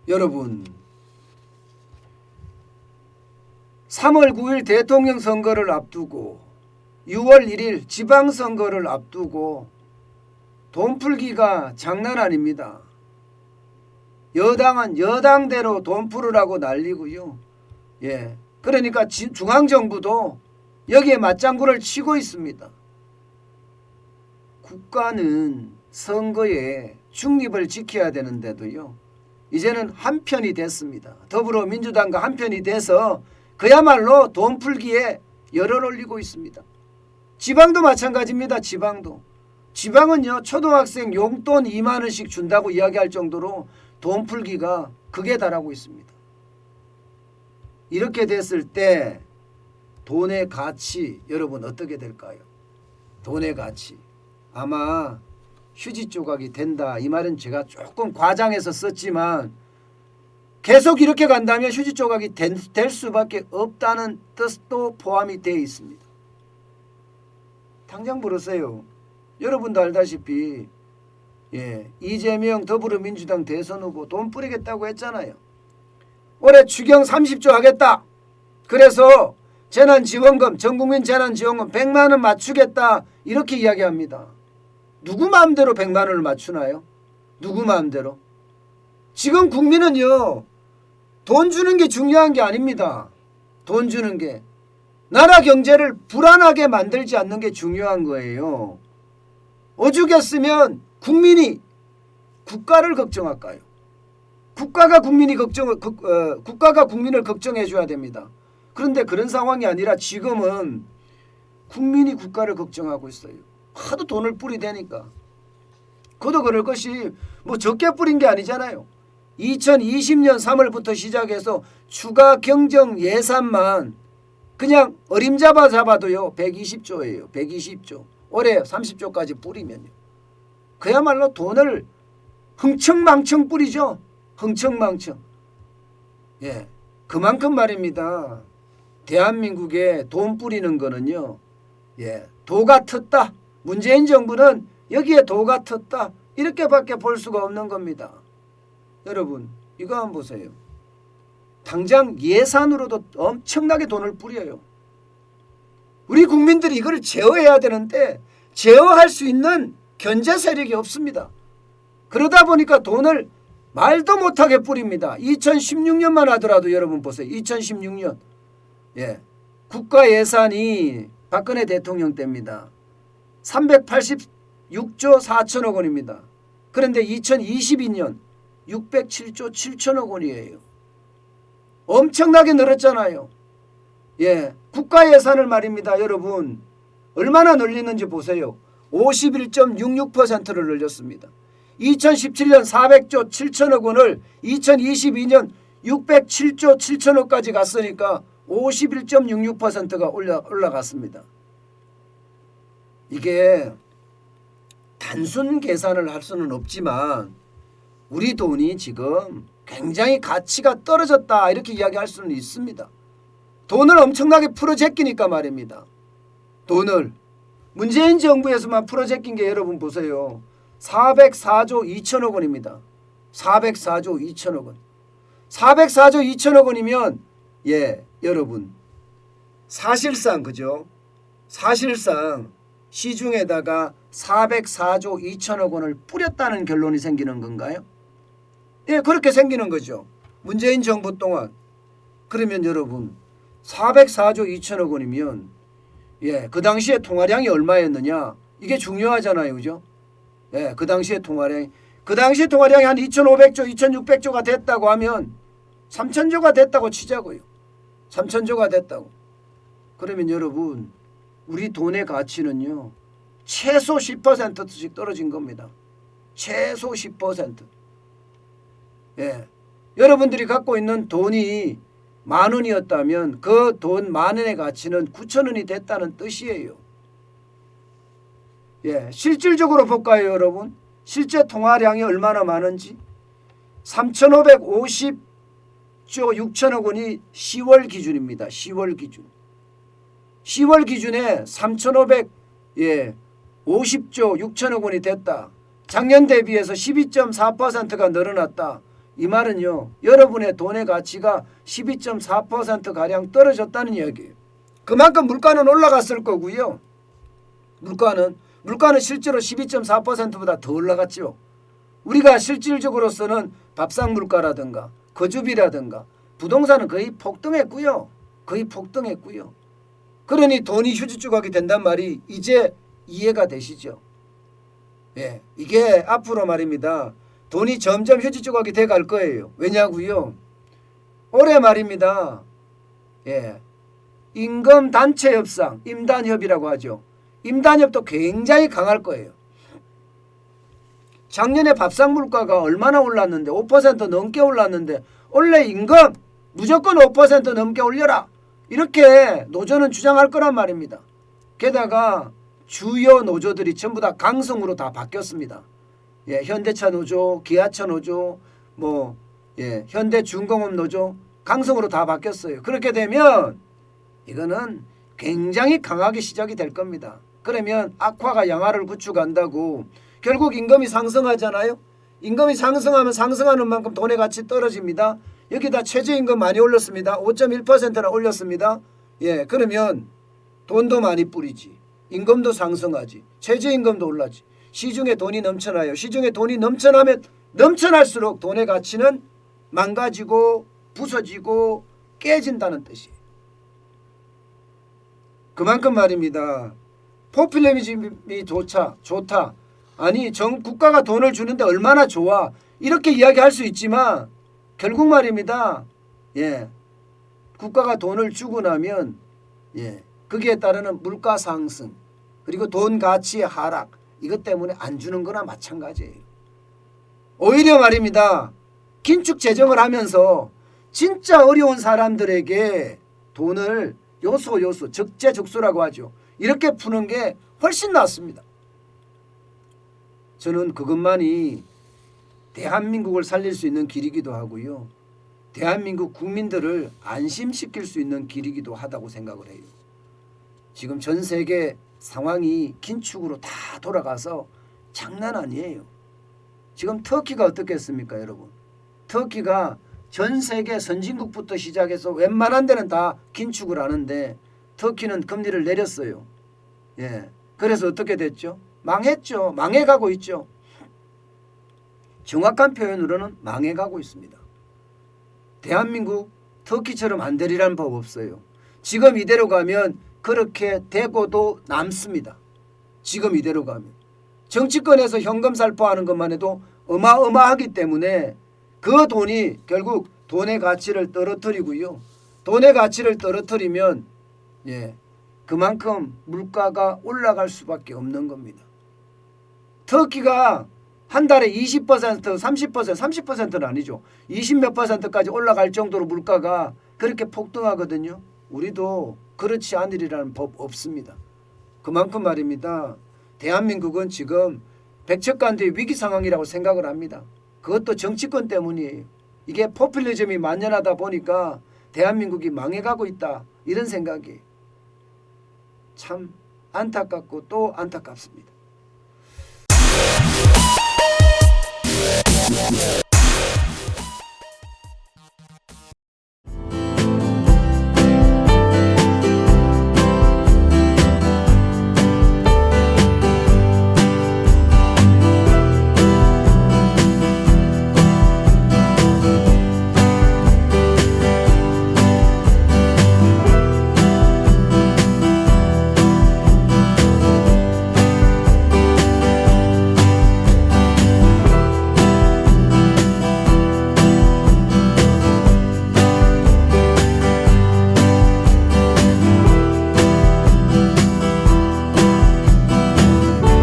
여러분 3월 9일 대통령 선거를 앞두고 6월 1일 지방선거를 앞두고 돈 풀기가 장난 아닙니다. 여당은 여당대로 돈 풀으라고 난리고요. 예, 그러니까 중앙정부도 여기에 맞장구를 치고 있습니다. 국가는 선거에 중립을 지켜야 되는데도요. 이제는 한편이 됐습니다. 더불어민주당과 한편이 돼서 그야말로 돈 풀기에 열을 올리고 있습니다. 지방도 마찬가지입니다. 지방은요 초등학생 용돈 2만 원씩 준다고 이야기할 정도로 돈 풀기가 극에 달하고 있습니다. 이렇게 됐을 때 돈의 가치 여러분 어떻게 될까요? 돈의 가치 아마 휴지 조각이 된다. 이 말은 제가 조금 과장해서 썼지만 계속 이렇게 간다면 휴지 조각이 될 수밖에 없다는 뜻도 포함이 되어 있습니다. 당장 물으세요. 여러분도 알다시피 이재명 더불어민주당 대선 후보 돈 뿌리겠다고 했잖아요. 올해 추경 30조 하겠다. 그래서 재난지원금 전국민 재난지원금 100만 원 맞추겠다 이렇게 이야기합니다. 누구 마음대로 100만 원을 맞추나요? 누구 마음대로? 지금 국민은요 돈 주는 게 중요한 게 아닙니다. 돈 주는 게 나라 경제를 불안하게 만들지 않는 게 중요한 거예요. 오죽했으면 국민이 국가를 걱정할까요? 국가가 국민을 걱정해 줘야 됩니다. 그런데 그런 상황이 아니라 지금은 국민이 국가를 걱정하고 있어요. 하도 돈을 뿌리대니까. 그도 그럴 것이 뭐 적게 뿌린 게 아니잖아요. 2020년 3월부터 시작해서 추가 경정 예산만 그냥 어림잡아 잡아도요 120조예요. 120조. 올해 30조까지 뿌리면요. 그야말로 돈을 흥청망청 뿌리죠. 흥청망청. 예, 그만큼 말입니다. 대한민국에 돈 뿌리는 거는요. 도가 텄다. 문재인 정부는 여기에 도가 텄다. 이렇게밖에 볼 수가 없는 겁니다. 여러분 이거 한번 보세요. 당장 예산으로도 엄청나게 돈을 뿌려요. 우리 국민들이 이걸 제어해야 되는데 제어할 수 있는 견제 세력이 없습니다. 그러다 보니까 돈을 말도 못하게 뿌립니다. 2016년만 하더라도 여러분 보세요. 2016년 국가 예산이 박근혜 대통령 때입니다. 386조 4천억 원입니다. 그런데 2022년 607조 7천억 원이에요. 엄청나게 늘었잖아요. 국가 예산을 말입니다. 여러분 얼마나 늘리는지 보세요. 51.66%를 늘렸습니다. 2017년 400조 7천억 원을 2022년 607조 7천억까지 갔으니까 51.66%가 올라갔습니다. 이게 단순 계산을 할 수는 없지만 우리 돈이 지금 굉장히 가치가 떨어졌다 이렇게 이야기할 수는 있습니다. 돈을 엄청나게 풀어제끼니까 말입니다. 돈을 문재인 정부에서만 풀어제낀 게 여러분 보세요. 404조 2천억 원입니다. 404조 2천억 원. 404조 2천억 원이면 여러분 사실상 그죠? 사실상 시중에다가 404조 2천억 원을 뿌렸다는 결론이 생기는 건가요? 그렇게 생기는 거죠. 문재인 정부 동안. 그러면 여러분 404조 2천억 원이면 그 당시에 통화량이 얼마였느냐 이게 중요하잖아요. 그죠? 그 당시에 통화량이 한 2,500조 2,600조가 됐다고 하면 3,000조가 됐다고 치자고요. 3,000조가 됐다고. 그러면 여러분 우리 돈의 가치는요 최소 10%씩 떨어진 겁니다. 최소 10%. 여러분들이 갖고 있는 돈이 10,000원이었다면 그 돈 10,000원의 가치는 9,000원이 됐다는 뜻이에요. 실질적으로 볼까요 여러분? 실제 통화량이 얼마나 많은지. 3,550조 6천억 원이 10월 기준입니다. 10월 기준. 10월 기준에 3,550조 6천억 원이 됐다. 작년 대비해서 12.4%가 늘어났다. 이 말은요, 여러분의 돈의 가치가 12.4% 떨어졌다는 이야기예요. 그만큼 물가는 올라갔을 거고요. 물가는 실제로 12.4%보다 더 올라갔죠. 우리가 실질적으로서는 밥상 물가라든가 거주비라든가 부동산은 거의 폭등했고요. 그러니 돈이 휴지 조각이 된단 말이 이제 이해가 되시죠? 예, 이게 앞으로 말입니다. 돈이 점점 휴지 조각이 돼 갈 거예요. 왜냐고요? 올해 말입니다. 예, 임금 단체 협상, 임단협이라고 하죠. 임단협도 굉장히 강할 거예요. 작년에 밥상 물가가 얼마나 올랐는데 5% 넘게 올랐는데 올해 임금 무조건 5% 넘게 올려라. 이렇게 노조는 주장할 거란 말입니다. 게다가 주요 노조들이 전부 다 강성으로 다 바뀌었습니다. 예, 현대차 노조, 기아차 노조, 현대중공업 노조 강성으로 다 바뀌었어요. 그렇게 되면 이거는 굉장히 강하게 시작이 될 겁니다. 그러면 악화가 양화를 구축한다고 결국 임금이 상승하잖아요. 임금이 상승하면 상승하는 만큼 돈의 가치 떨어집니다. 여기다 최저임금 많이 올렸습니다. 5.1%나 올렸습니다. 예, 그러면 돈도 많이 뿌리지. 임금도 상승하지. 최저임금도 올라지. 시중에 돈이 넘쳐나요. 시중에 돈이 넘쳐나면 넘쳐날수록 돈의 가치는 망가지고 부서지고 깨진다는 뜻이에요. 그만큼 말입니다. 포퓰리즘이 좋다. 아니 국가가 돈을 주는데 얼마나 좋아. 이렇게 이야기할 수 있지만 결국 말입니다. 예, 국가가 돈을 주고 나면 거기에 따르는 물가 상승 그리고 돈 가치의 하락 이것 때문에 안 주는 거나 마찬가지예요. 오히려 말입니다. 긴축 재정을 하면서 진짜 어려운 사람들에게 돈을 요소 적재적소라고 하죠. 이렇게 푸는 게 훨씬 낫습니다. 저는 그것만이 대한민국을 살릴 수 있는 길이기도 하고요. 대한민국 국민들을 안심시킬 수 있는 길이기도 하다고 생각을 해요. 지금 전 세계 상황이 긴축으로 다 돌아가서 장난 아니에요. 지금 터키가 어떻겠습니까, 여러분? 터키가 전 세계 선진국부터 시작해서 웬만한 데는 다 긴축을 하는데 터키는 금리를 내렸어요. 예, 그래서 어떻게 됐죠? 망했죠. 망해가고 있죠. 정확한 표현으로는 망해가고 있습니다. 대한민국 터키처럼 안 되리라는 법 없어요. 지금 이대로 가면 그렇게 되고도 남습니다. 지금 이대로 가면. 정치권에서 현금 살포하는 것만 해도 어마어마하기 때문에 그 돈이 결국 돈의 가치를 떨어뜨리고요. 돈의 가치를 떨어뜨리면 그만큼 물가가 올라갈 수밖에 없는 겁니다. 터키가 한 달에 20%, 30%, 30%는 아니죠. 20몇 %까지 올라갈 정도로 물가가 그렇게 폭등하거든요. 우리도 그렇지 않으리라는 법 없습니다. 그만큼 말입니다. 대한민국은 지금 백척간두의 위기 상황이라고 생각을 합니다. 그것도 정치권 때문이에요. 이게 포퓰리즘이 만연하다 보니까 대한민국이 망해가고 있다. 이런 생각이 참 안타깝고 또 안타깝습니다.